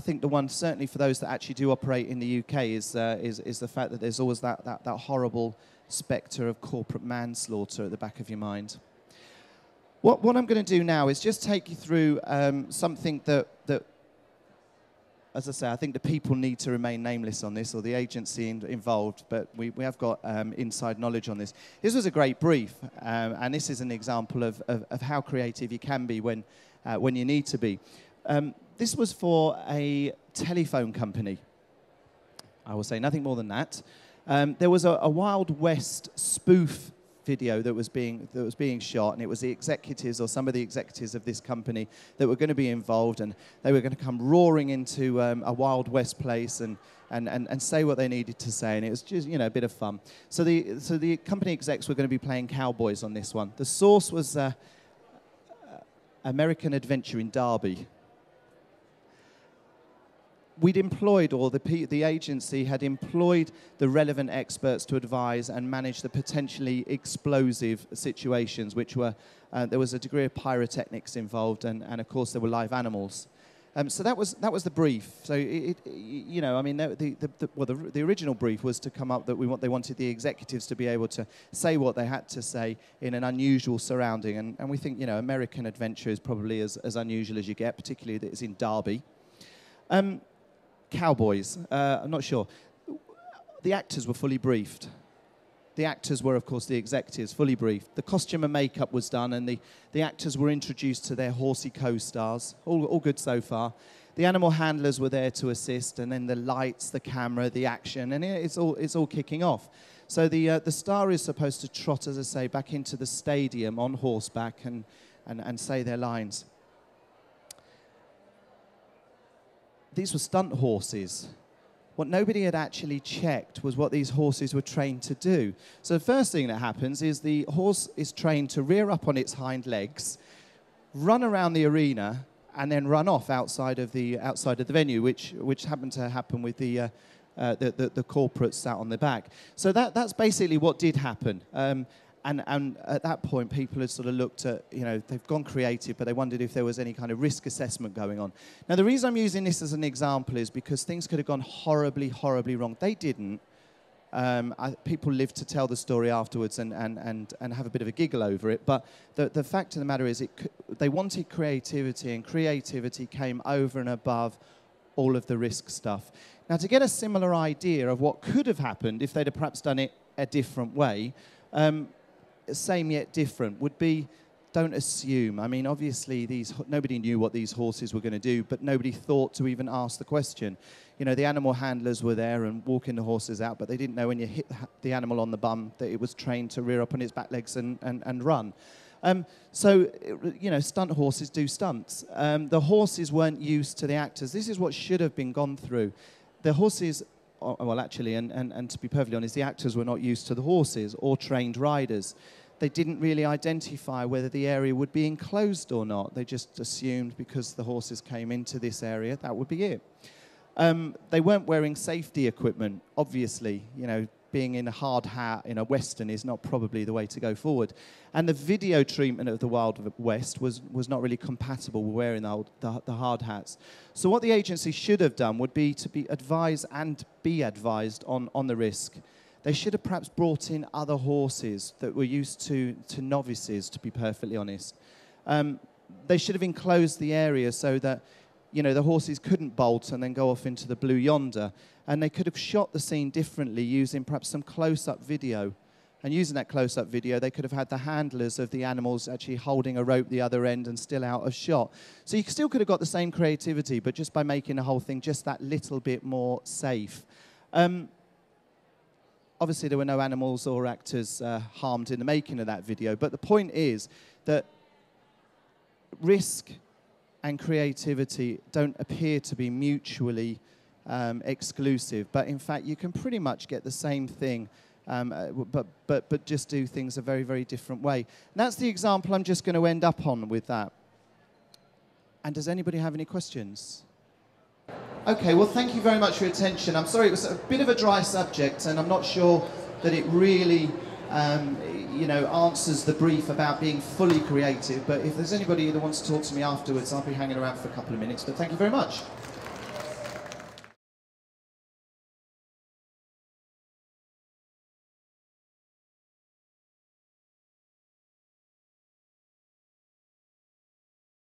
think the one, certainly for those that actually do operate in the UK, is the fact that there's always that horrible spectre of corporate manslaughter at the back of your mind. What I'm going to do now is just take you through something that, as I say, I think the people need to remain nameless on this, or the agency involved, but we have got inside knowledge on this. This was a great brief, and this is an example of how creative you can be when you need to be. This was for a telephone company. I will say nothing more than that. There was a Wild West spoof video that was being shot, and it was the executives, or some of the executives of this company, that were going to be involved, and they were going to come roaring into a Wild West place and say what they needed to say, and it was just, you know, a bit of fun. So the company execs were going to be playing Cowboys on this one. The source was American Adventure in Derby. We'd employed, or the agency had employed, the relevant experts to advise and manage the potentially explosive situations, which were, there was a degree of pyrotechnics involved, and of course there were live animals. So that was the brief. So you know, I mean, the original brief was to come up that they wanted the executives to be able to say what they had to say in an unusual surrounding, and we think, you know, American Adventure is probably as unusual as you get, particularly that it's in Derby. Cowboys, I'm not sure. The actors were fully briefed. The actors were, of course, the executives, fully briefed. The costume and makeup was done, and the actors were introduced to their horsey co-stars. All good so far. The animal handlers were there to assist, and then the lights, the camera, the action, and it's all kicking off. So the star is supposed to trot, as I say, back into the stadium on horseback and say their lines. These were stunt horses. What nobody had actually checked was what these horses were trained to do. So the first thing that happens is the horse is trained to rear up on its hind legs, run around the arena, and then run off outside of the venue, which happened to happen with the corporates sat on the back. So that's basically what did happen. And at that point, people had sort of looked at, you know, they've gone creative, but they wondered if there was any kind of risk assessment going on. Now, the reason I'm using this as an example is because things could have gone horribly, horribly wrong. They didn't. People lived to tell the story afterwards and have a bit of a giggle over it. But the fact of the matter is, they wanted creativity, and creativity came over and above all of the risk stuff. Now, to get a similar idea of what could have happened if they'd have perhaps done it a different way, same yet different, would be, don't assume. I mean, obviously, nobody knew what these horses were going to do, but nobody thought to even ask the question. You know, the animal handlers were there and walking the horses out, but they didn't know when you hit the animal on the bum that it was trained to rear up on its back legs and run. So, you know, stunt horses do stunts. The horses weren't used to the actors. This is what should have been gone through. The horses... Well, actually, and to be perfectly honest, the actors were not used to the horses or trained riders. They didn't really identify whether the area would be enclosed or not. They just assumed because the horses came into this area, that would be it. They weren't wearing safety equipment, obviously. You know, being in a hard hat in a Western is not probably the way to go forward. And the video treatment of the Wild West was not really compatible with wearing the hard hats. So what the agency should have done would be to be advised and be advised on the risk. They should have perhaps brought in other horses that were used to novices, to be perfectly honest. They should have enclosed the area so that, you know, the horses couldn't bolt and then go off into the blue yonder. And they could have shot the scene differently using perhaps some close-up video. And using that close-up video, they could have had the handlers of the animals actually holding a rope the other end and still out of shot. So you still could have got the same creativity, but just by making the whole thing just that little bit more safe. Obviously, there were no animals or actors harmed in the making of that video. But the point is that risk and creativity don't appear to be mutually exclusive, but in fact you can pretty much get the same thing, but just do things a very, very different way. And that's the example I'm just going to end up on with that. And does anybody have any questions? Okay, well, thank you very much for your attention. I'm sorry, it was a bit of a dry subject, and I'm not sure that it really you know, answers the brief about being fully creative, but if there's anybody that wants to talk to me afterwards, I'll be hanging around for a couple of minutes, but thank you very much.